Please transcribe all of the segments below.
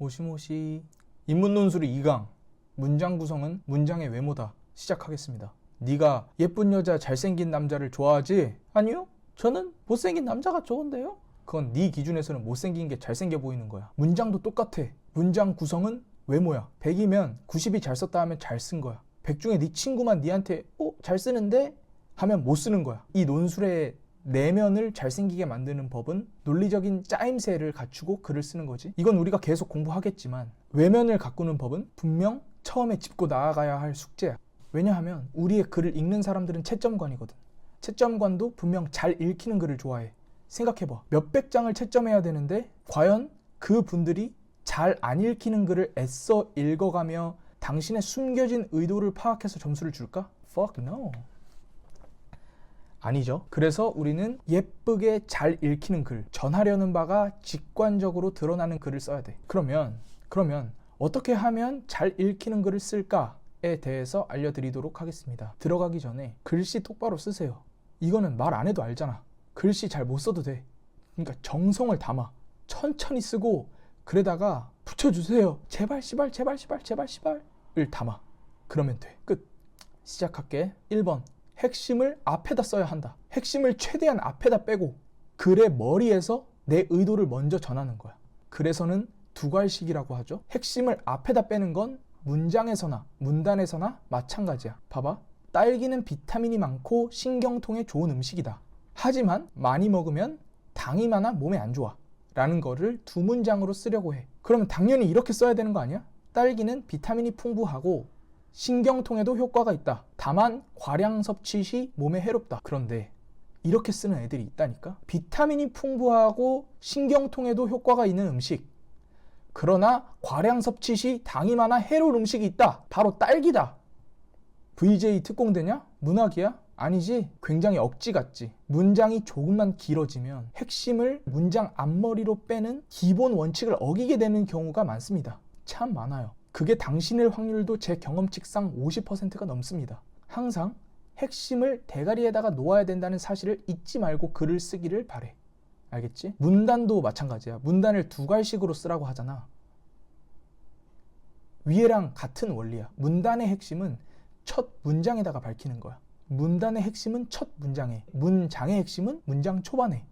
모시모시. 인문논술 2강 문장 구성은 문장의 외모다 시작하겠습니다. 네가 예쁜 여자 잘생긴 남자를 좋아하지? 아니요, 저는 못생긴 남자가 좋은데요? 그건 네 기준에서는 못생긴 게 잘생겨 보이는 거야. 문장도 똑같아. 문장 구성은 외모야. 100이면 90이 잘 썼다 하면 잘 쓴 거야. 100 중에 네 친구만 네한테 잘 쓰는데? 하면 못 쓰는 거야. 이 논술의 내면을 잘생기게 만드는 법은 논리적인 짜임새를 갖추고 글을 쓰는 거지. 이건 우리가 계속 공부하겠지만 외면을 가꾸는 법은 분명 처음에 짚고 나아가야 할 숙제야. 왜냐하면 우리의 글을 읽는 사람들은 채점관이거든. 채점관도 분명 잘 읽히는 글을 좋아해. 생각해봐. 몇백 장을 채점해야 되는데 과연 그 분들이 잘 안 읽히는 글을 애써 읽어가며 당신의 숨겨진 의도를 파악해서 점수를 줄까? Fuck no. 아니죠. 그래서 우리는 예쁘게 잘 읽히는 글, 전하려는 바가 직관적으로 드러나는 글을 써야 돼. 그러면 어떻게 하면 잘 읽히는 글을 쓸까에 대해서 알려드리도록 하겠습니다. 들어가기 전에 글씨 똑바로 쓰세요. 이거는 말 안 해도 알잖아. 글씨 잘 못 써도 돼. 그러니까 정성을 담아. 천천히 쓰고 글에다가 붙여주세요. 제발 시발 을 담아. 그러면 돼. 끝. 시작할게. 1번. 핵심을 앞에다 써야 한다. 핵심을 최대한 앞에다 빼고 글의 머리에서 내 의도를 먼저 전하는 거야. 그래서는 두괄식이라고 하죠. 핵심을 앞에다 빼는 건 문장에서나 문단에서나 마찬가지야. 봐봐. 딸기는 비타민이 많고 신경통에 좋은 음식이다. 하지만 많이 먹으면 당이 많아 몸에 안 좋아. 라는 거를 두 문장으로 쓰려고 해. 그러면 당연히 이렇게 써야 되는 거 아니야? 딸기는 비타민이 풍부하고 신경통에도 효과가 있다. 다만 과량 섭취 시 몸에 해롭다. 그런데 이렇게 쓰는 애들이 있다니까? 비타민이 풍부하고 신경통에도 효과가 있는 음식. 그러나 과량 섭취 시 당이 많아 해로운 음식이 있다. 바로 딸기다. VJ 특공대냐? 문학이야? 아니지. 굉장히 억지 같지. 문장이 조금만 길어지면 핵심을 문장 앞머리로 빼는 기본 원칙을 어기게 되는 경우가 많습니다. 참 많아요. 그게 당신일 확률도 제 경험칙상 50%가 넘습니다. 항상 핵심을 대가리에다가 놓아야 된다는 사실을 잊지 말고 글을 쓰기를 바래. 알겠지? 문단도 마찬가지야. 문단을 두괄식으로 쓰라고 하잖아. 위에랑 같은 원리야. 문단의 핵심은 첫 문장에다가 밝히는 거야. 문단의 핵심은 첫 문장에, 문장의 핵심은 문장 초반에.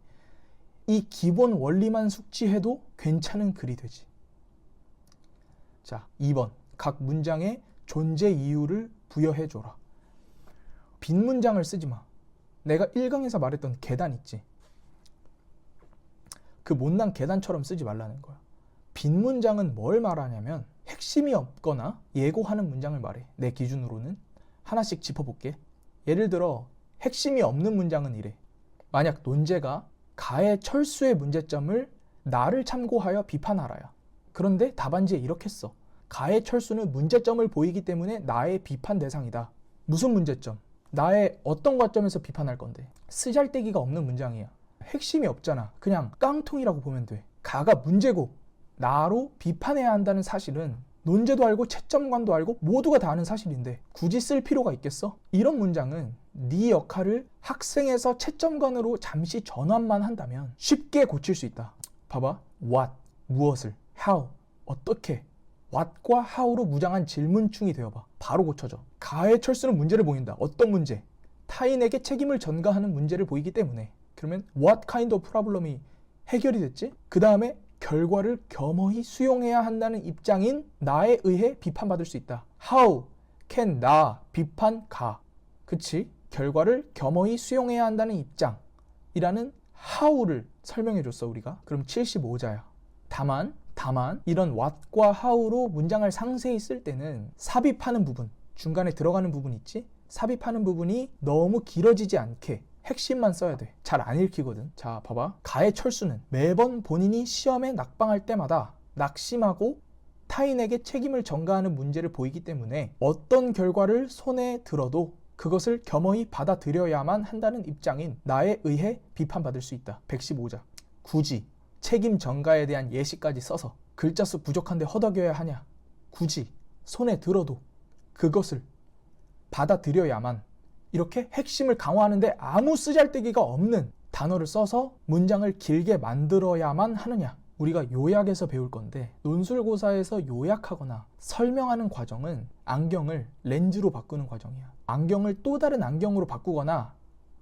이 기본 원리만 숙지해도 괜찮은 글이 되지. 자, 2번. 각 문장에 존재 이유를 부여해줘라. 빈 문장을 쓰지 마. 내가 1강에서 말했던 계단 있지. 그 못난 계단처럼 쓰지 말라는 거야. 빈 문장은 뭘 말하냐면 핵심이 없거나 예고하는 문장을 말해. 내 기준으로는. 하나씩 짚어볼게. 예를 들어 핵심이 없는 문장은 이래. 만약 논제가 가의 철수의 문제점을 나를 참고하여 비판하라야. 그런데 답안지에 이렇게 써. 가의 철수는 문제점을 보이기 때문에 나의 비판 대상이다. 무슨 문제점? 나의 어떤 관점에서 비판할 건데? 쓰잘데기가 없는 문장이야. 핵심이 없잖아. 그냥 깡통이라고 보면 돼. 가가 문제고 나로 비판해야 한다는 사실은 논제도 알고 채점관도 알고 모두가 다 아는 사실인데 굳이 쓸 필요가 있겠어? 이런 문장은 네 역할을 학생에서 채점관으로 잠시 전환만 한다면 쉽게 고칠 수 있다. 봐봐. what, 무엇을, how, 어떻게, what과 how로 무장한 질문충이 되어봐. 바로 고쳐져. 가의 철수는 문제를 보인다. 어떤 문제? 타인에게 책임을 전가하는 문제를 보이기 때문에. 그러면 what kind of problem이 해결이 됐지? 그 다음에 결과를 겸허히 수용해야 한다는 입장인 나에 의해 비판받을 수 있다. How can 나 비판 가. 그치? 결과를 겸허히 수용해야 한다는 입장이라는 how를 설명해줬어 우리가. 그럼 75자야. 다만 이런 what과 how로 문장을 상세히 쓸 때는 삽입하는 부분, 중간에 들어가는 부분 있지? 삽입하는 부분이 너무 길어지지 않게 핵심만 써야 돼. 잘 안 읽히거든. 자, 봐봐. 가의 철수는 매번 본인이 시험에 낙방할 때마다 낙심하고 타인에게 책임을 전가하는 문제를 보이기 때문에 어떤 결과를 손에 들어도 그것을 겸허히 받아들여야만 한다는 입장인 나에 의해 비판받을 수 있다. 115자. 굳이 책임 전가에 대한 예시까지 써서 글자 수 부족한데 허덕여야 하냐? 굳이 손에 들어도 그것을 받아들여야만, 이렇게 핵심을 강화하는데 아무 쓰잘데기가 없는 단어를 써서 문장을 길게 만들어야만 하느냐? 우리가 요약해서 배울 건데, 논술고사에서 요약하거나 설명하는 과정은 안경을 렌즈로 바꾸는 과정이야. 안경을 또 다른 안경으로 바꾸거나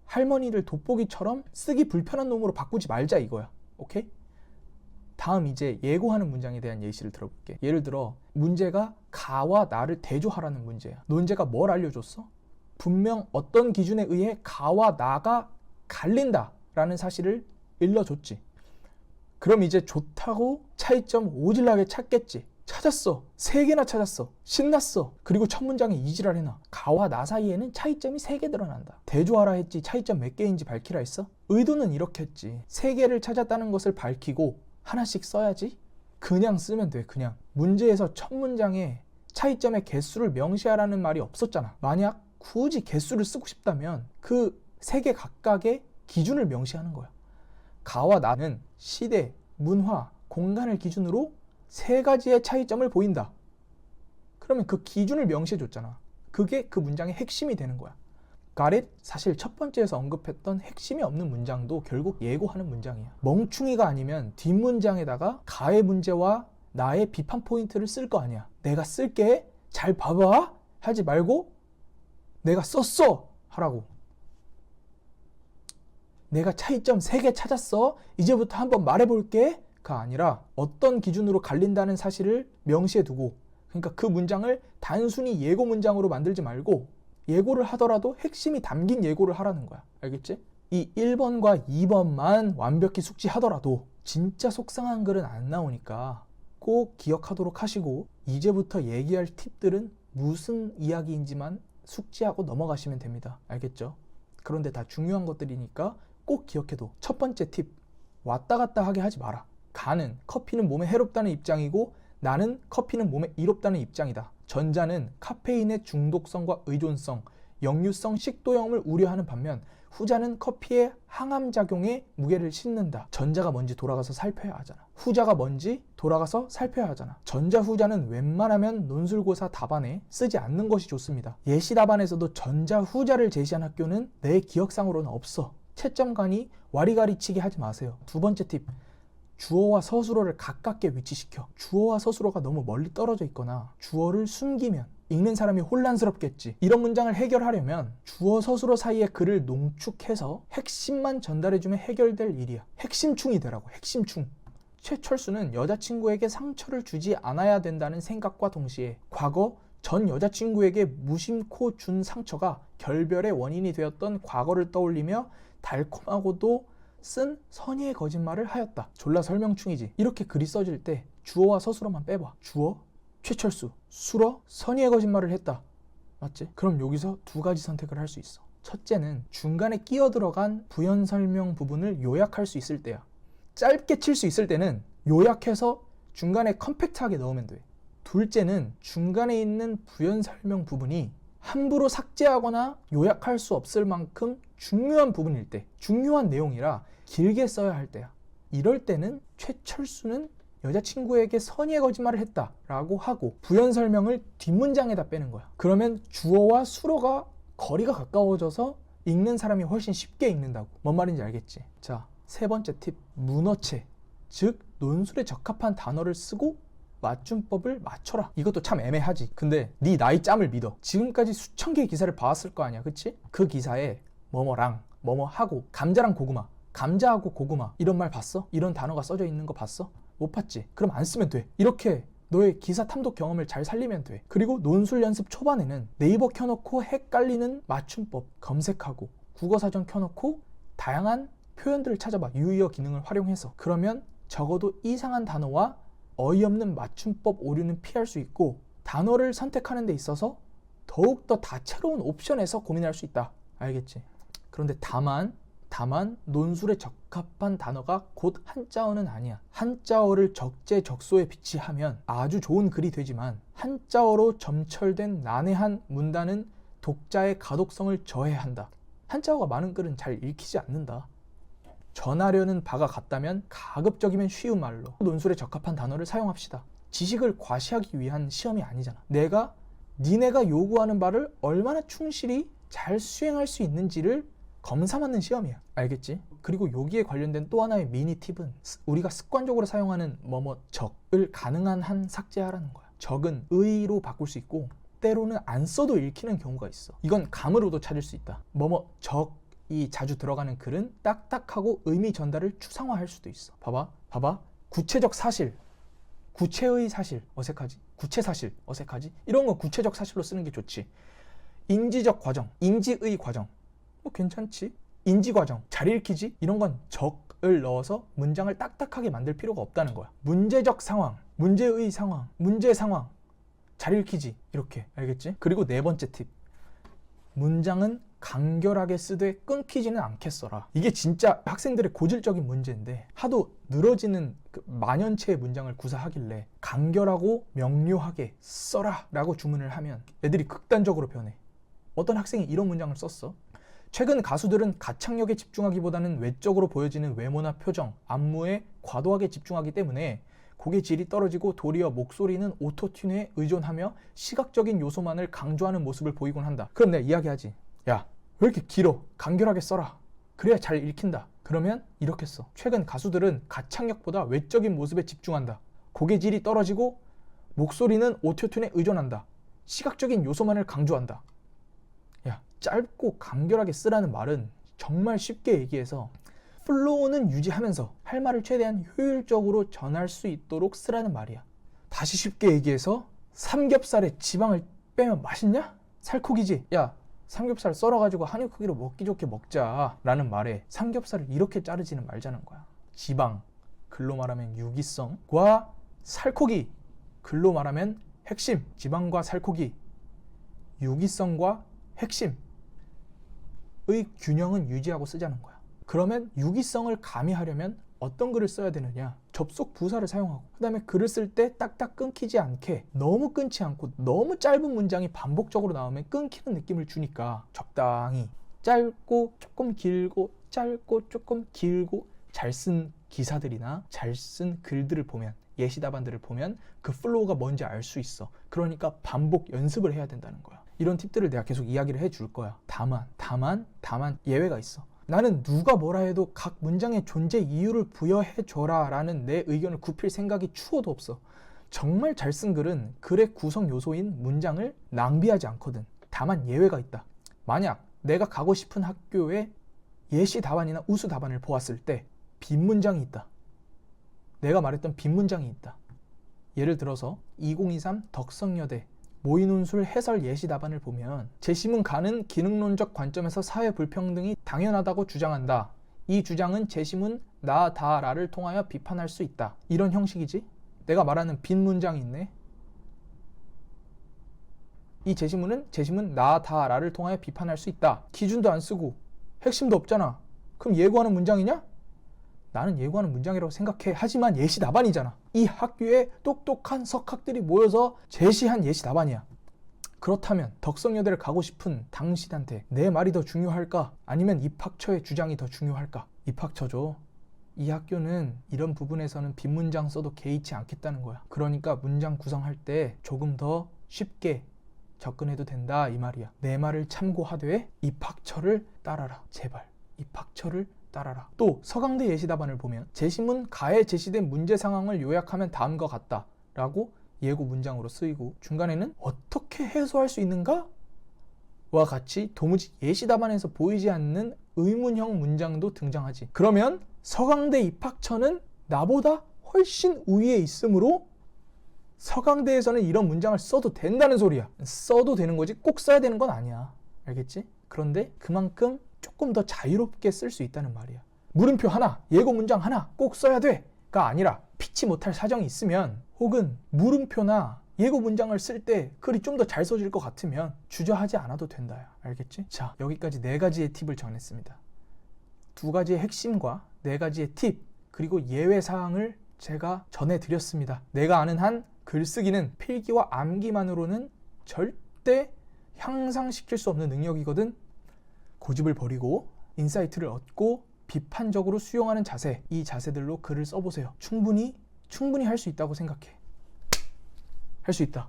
할머니를 돋보기처럼 쓰기 불편한 놈으로 바꾸지 말자 이거야. 오케이? 다음 이제 예고하는 문장에 대한 예시를 들어볼게. 예를 들어 문제가 가와 나를 대조하라는 문제야. 논제가 뭘 알려줬어? 분명 어떤 기준에 의해 가와 나가 갈린다 라는 사실을 일러줬지. 그럼 이제 좋다고 차이점 오질나게 찾겠지. 찾았어. 3개나 찾았어. 신났어. 그리고 첫 문장에 이지랄 해놔. 가와 나 사이에는 차이점이 3개 드러난다. 대조하라 했지 차이점 몇 개인지 밝히라 했어? 의도는 이렇게 했지. 3개를 찾았다는 것을 밝히고 하나씩 써야지. 그냥 쓰면 돼. 그냥. 문제에서 첫 문장에 차이점의 개수를 명시하라는 말이 없었잖아. 만약 굳이 개수를 쓰고 싶다면 그 3개 각각의 기준을 명시하는 거야. 가와 나는 시대, 문화, 공간을 기준으로 3가지의 차이점을 보인다. 그러면 그 기준을 명시해줬잖아. 그게 그 문장의 핵심이 되는 거야. Got it? 사실 첫 번째에서 언급했던 핵심이 없는 문장도 결국 예고하는 문장이야. 멍충이가 아니면 뒷문장에다가 가의 문제와 나의 비판 포인트를 쓸 거 아니야. 내가 쓸게. 잘 봐봐. 하지 말고 내가 썼어. 하라고. 내가 차이점 3개 찾았어. 이제부터 한번 말해볼게. 가 아니라 어떤 기준으로 갈린다는 사실을 명시해두고, 그러니까 그 문장을 단순히 예고 문장으로 만들지 말고 예고를 하더라도 핵심이 담긴 예고를 하라는 거야. 알겠지? 이 1번과 2번만 완벽히 숙지하더라도 진짜 속상한 글은 안 나오니까 꼭 기억하도록 하시고, 이제부터 얘기할 팁들은 무슨 이야기인지만 숙지하고 넘어가시면 됩니다. 알겠죠? 그런데 다 중요한 것들이니까 꼭 기억해둬. 첫 번째 팁, 왔다 갔다 하게 하지 마라. 가는 커피는 몸에 해롭다는 입장이고 나는 커피는 몸에 이롭다는 입장이다. 전자는 카페인의 중독성과 의존성, 역류성 식도염을 우려하는 반면 후자는 커피의 항암작용에 무게를 싣는다. 전자가 뭔지 돌아가서 살펴야 하잖아. 후자가 뭔지 돌아가서 살펴야 하잖아. 전자 후자는 웬만하면 논술고사 답안에 쓰지 않는 것이 좋습니다. 예시 답안에서도 전자 후자를 제시한 학교는 내 기억상으로는 없어. 채점관이 와리가리치게 하지 마세요. 두 번째 팁, 주어와 서술어를 가깝게 위치시켜. 주어와 서술어가 너무 멀리 떨어져 있거나 주어를 숨기면 읽는 사람이 혼란스럽겠지. 이런 문장을 해결하려면 주어 서술어 사이의 글을 농축해서 핵심만 전달해주면 해결될 일이야. 핵심충이 되라고. 핵심충. 최철수는 여자친구에게 상처를 주지 않아야 된다는 생각과 동시에 과거 전 여자친구에게 무심코 준 상처가 결별의 원인이 되었던 과거를 떠올리며 달콤하고도 쓴 선의의 거짓말을 하였다. 졸라 설명충이지. 이렇게 글이 써질 때 주어와 서술어만 빼봐. 주어, 최철수, 술어, 선의의 거짓말을 했다. 맞지? 그럼 여기서 2가지 선택을 할 수 있어. 첫째는 중간에 끼어 들어간 부연 설명 부분을 요약할 수 있을 때야. 짧게 칠 수 있을 때는 요약해서 중간에 컴팩트하게 넣으면 돼. 둘째는 중간에 있는 부연 설명 부분이 함부로 삭제하거나 요약할 수 없을 만큼 중요한 부분일 때, 중요한 내용이라 길게 써야 할 때야. 이럴 때는 최철수는 여자친구에게 선의의 거짓말을 했다 라고 하고 부연 설명을 뒷문장에다 빼는 거야. 그러면 주어와 수어가 거리가 가까워져서 읽는 사람이 훨씬 쉽게 읽는다고. 뭔 말인지 알겠지? 자, 3번째 팁, 문어체. 즉 논술에 적합한 단어를 쓰고 맞춤법을 맞춰라. 이것도 참 애매하지. 근데 네 나이 짬을 믿어. 지금까지 수천 개의 기사를 봐왔을 거 아니야. 그치? 그 기사에 뭐뭐랑 뭐뭐하고 감자랑 고구마, 감자하고 고구마 이런 말 봤어? 이런 단어가 써져 있는 거 봤어? 못 봤지? 그럼 안 쓰면 돼. 이렇게 너의 기사 탐독 경험을 잘 살리면 돼. 그리고 논술 연습 초반에는 네이버 켜놓고 헷갈리는 맞춤법 검색하고 국어사전 켜놓고 다양한 표현들을 찾아봐. 유의어 기능을 활용해서. 그러면 적어도 이상한 단어와 어이없는 맞춤법 오류는 피할 수 있고 단어를 선택하는 데 있어서 더욱더 다채로운 옵션에서 고민할 수 있다. 알겠지? 그런데 다만 논술에 적합한 단어가 곧 한자어는 아니야. 한자어를 적재적소에 비치하면 아주 좋은 글이 되지만 한자어로 점철된 난해한 문단은 독자의 가독성을 저해한다. 한자어가 많은 글은 잘 읽히지 않는다. 전하려는 바가 같다면 가급적이면 쉬운 말로 논술에 적합한 단어를 사용합시다. 지식을 과시하기 위한 시험이 아니잖아. 니네가 요구하는 바를 얼마나 충실히 잘 수행할 수 있는지를 검사 맞는 시험이야. 알겠지? 그리고 여기에 관련된 또 하나의 미니 팁은 우리가 습관적으로 사용하는 적을 가능한 한 삭제하라는 거야. 적은 의로 바꿀 수 있고 때로는 안 써도 읽히는 경우가 있어. 이건 감으로도 찾을 수 있다. 적이 자주 들어가는 글은 딱딱하고 의미 전달을 추상화할 수도 있어. 봐봐. 구체적 사실, 구체의 사실 어색하지? 구체 사실 어색하지? 이런 건 구체적 사실로 쓰는 게 좋지. 인지적 과정, 인지의 과정 괜찮지? 인지 과정, 잘 읽히지? 이런 건 적을 넣어서 문장을 딱딱하게 만들 필요가 없다는 거야. 문제적 상황, 문제의 상황, 문제 상황 잘 읽히지? 이렇게. 알겠지? 그리고 네 번째 팁, 문장은 간결하게 쓰되 끊기지는 않게 써라. 이게 진짜 학생들의 고질적인 문제인데 하도 늘어지는 만연체의 문장을 구사하길래 간결하고 명료하게 써라 라고 주문을 하면 애들이 극단적으로 변해. 어떤 학생이 이런 문장을 썼어. 최근 가수들은 가창력에 집중하기보다는 외적으로 보여지는 외모나 표정, 안무에 과도하게 집중하기 때문에 곡의 질이 떨어지고 도리어 목소리는 오토튠에 의존하며 시각적인 요소만을 강조하는 모습을 보이곤 한다. 그럼 내가 이야기하지. 야, 왜 이렇게 길어? 간결하게 써라. 그래야 잘 읽힌다. 그러면 이렇게 써. 최근 가수들은 가창력보다 외적인 모습에 집중한다. 곡의 질이 떨어지고 목소리는 오토튠에 의존한다. 시각적인 요소만을 강조한다. 야, 짧고 간결하게 쓰라는 말은 정말 쉽게 얘기해서 플로우는 유지하면서 할 말을 최대한 효율적으로 전할 수 있도록 쓰라는 말이야. 다시 쉽게 얘기해서 삼겹살에 지방을 빼면 맛있냐? 살코기지? 야, 삼겹살 썰어가지고 한입 크기로 먹기 좋게 먹자 라는 말에 삼겹살을 이렇게 자르지는 말자는 거야. 지방, 글로 말하면 유기성과 살코기, 글로 말하면 핵심. 지방과 살코기, 유기성과 핵심의 균형은 유지하고 쓰자는 거야. 그러면 유기성을 가미하려면 어떤 글을 써야 되느냐? 접속 부사를 사용하고, 그 다음에 글을 쓸 때 딱딱 끊기지 않게, 너무 끊지 않고 너무 짧은 문장이 반복적으로 나오면 끊기는 느낌을 주니까 적당히 짧고 조금 길고 짧고 조금 길고 잘 쓴 기사들이나 잘 쓴 글들을 보면, 예시 답안들을 보면 그 플로우가 뭔지 알 수 있어. 그러니까 반복 연습을 해야 된다는 거야. 이런 팁들을 내가 계속 이야기를 해줄 거야. 다만 예외가 있어. 나는 누가 뭐라 해도 각 문장의 존재 이유를 부여해줘라 라는 내 의견을 굽힐 생각이 추호도 없어. 정말 잘 쓴 글은 글의 구성 요소인 문장을 낭비하지 않거든. 다만 예외가 있다. 만약 내가 가고 싶은 학교의 예시 답안이나 우수 답안을 보았을 때 빈 문장이 있다. 내가 말했던 빈 문장이 있다. 예를 들어서 2023 덕성여대 모의논술 해설 예시 답안을 보면 제시문 가는 기능론적 관점에서 사회 불평등이 당연하다고 주장한다. 이 주장은 제시문 나, 다, 라를 통하여 비판할 수 있다. 이런 형식이지? 내가 말하는 빈 문장이 있네. 이 제시문은 제시문 나, 다, 라를 통하여 비판할 수 있다. 기준도 안 쓰고 핵심도 없잖아. 그럼 예고하는 문장이냐? 나는 예고하는 문장이라고 생각해. 하지만 예시 답안이잖아. 이 학교에 똑똑한 석학들이 모여서 제시한 예시 답안이야. 그렇다면 덕성여대를 가고 싶은 당신한테 내 말이 더 중요할까? 아니면 입학처의 주장이 더 중요할까? 입학처죠. 이 학교는 이런 부분에서는 빈 문장 써도 개의치 않겠다는 거야. 그러니까 문장 구성할 때 조금 더 쉽게 접근해도 된다 이 말이야. 내 말을 참고하되 입학처를 따라라. 제발 입학처를 따라라. 또 서강대 예시 답안을 보면 제시문 가에 제시된 문제 상황을 요약하면 다음과 같다 라고 예고 문장으로 쓰이고, 중간에는 어떻게 해소할 수 있는가? 와 같이 도무지 예시 답안에서 보이지 않는 의문형 문장도 등장하지. 그러면 서강대 입학처는 나보다 훨씬 우위에 있으므로 서강대에서는 이런 문장을 써도 된다는 소리야. 써도 되는 거지 꼭 써야 되는 건 아니야. 알겠지? 그런데 그만큼 조금 더 자유롭게 쓸 수 있다는 말이야. 물음표 하나, 예고 문장 하나 꼭 써야 돼가 아니라 피치 못할 사정이 있으면, 혹은 물음표나 예고 문장을 쓸 때 글이 좀 더 잘 써질 것 같으면 주저하지 않아도 된다. 알겠지? 자, 여기까지 4가지의 팁을 전했습니다. 2가지의 핵심과 4가지의 팁, 그리고 예외사항을 제가 전해드렸습니다. 내가 아는 한 글쓰기는 필기와 암기만으로는 절대 향상시킬 수 없는 능력이거든. 고집을 버리고 인사이트를 얻고 비판적으로 수용하는 자세, 이 자세들로 글을 써보세요. 충분히 할 수 있다고 생각해. 할 수 있다.